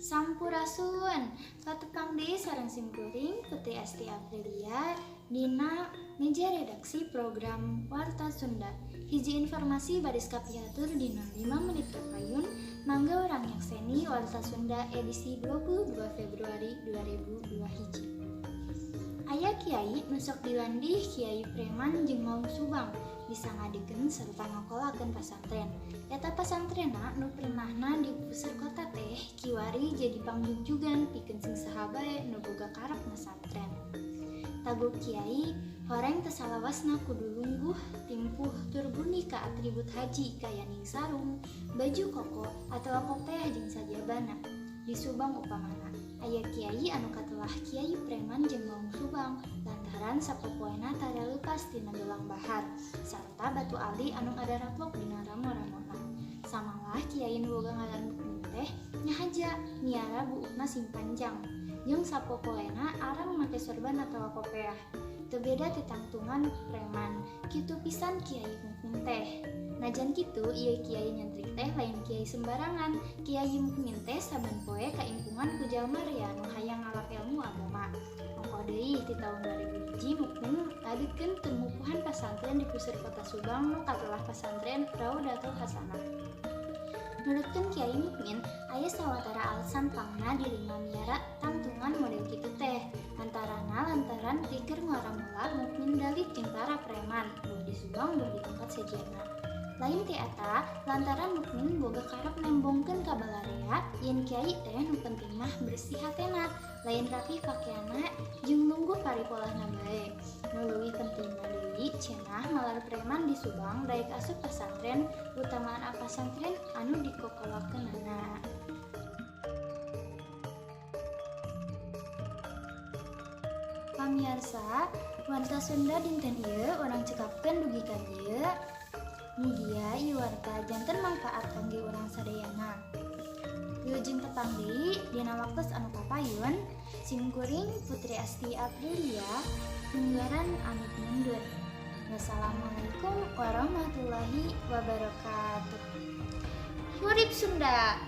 Sampurasun, patepang deui sareng simkuring Putri Asti Aprilia dina meja redaksi program Warta Sunda. Hiji informasi baris kapiatur dina 5 menit terpayun, mangga urang nyakseni Warta Sunda edisi 22 Februari 2002 hiji. Aya kiai nusok dilandih Kiai Preman jeung Maung Subang bisa ngadikeun serta ngokolakeun pasantren. Eta pasantrenna nu pernahna di puseur kota teh kiwari jadi pangjugjugan pikeun sing saha bae nu boga karep ngasantren. Tabuh kiai horeng teu salawasna kudu lungguh, timpuh tur buni ka atribut haji kaya ning sarung, baju koko atawa kopiah jeung sajabana. Di Subang upamana aya kiai anu katelah Kiai Preman jeung Maung Subang lantaran sapopoena tara leupas tina gelang bahar sarta batu ali anu ngadaraplok dina ramo-ramona. Samanglah kiai nu boga ngaran mukmin teh nyahaja miara buukna sing panjang jeung sapopoena arang make sorban atawa kopiah. Teu beda titangtungan preman, kitu pisan kiai mukmin teh. Najan kitu, ieu kiai nyentrik teh lain kiai sembarangan. Kiai mukmin teh saban poe kaimpungan ku jalma rea nu hayang ngalap ilmu agama. Mangko deui ti taun 2001 mukmin ngadikeun tumupuhan pasantren di puseur kota Subang nu katelah pasantren Raudatul Hasanah. Nurutkeun Kiai Mukmin, aya sawatara alasan pangna dirima miara tangtungan model kitu teh. Antarana lantaran pikir ngaramula mukmin dalit jeung para preman, boh di Subang boh di tempat sejenna. Lain ti eta, lantaran mukmin boga karep nembongkeun ka balarea yen kiai teh nu penting mah bersih hatena, lain rapi pakeana jeung nunggu paripolahna bae. Nu leuwih pentingna deui cenah malar preman di Subang daek asup pesantren, utamaan pasantren anu dikokolakeunana. Pamirsa, Warta Sunda dinten ieu urang cekapkeun dugi ka dieu. Mugia ieu warta janten mangfaat kangge urang sadayana. Wilujeng tepang deui dina waktos anu papayun, simkuring Putri Asti Aprilia munggaran amit mundur. Wassalamualaikum warahmatullahi wabarakatuh. Hurip Sunda.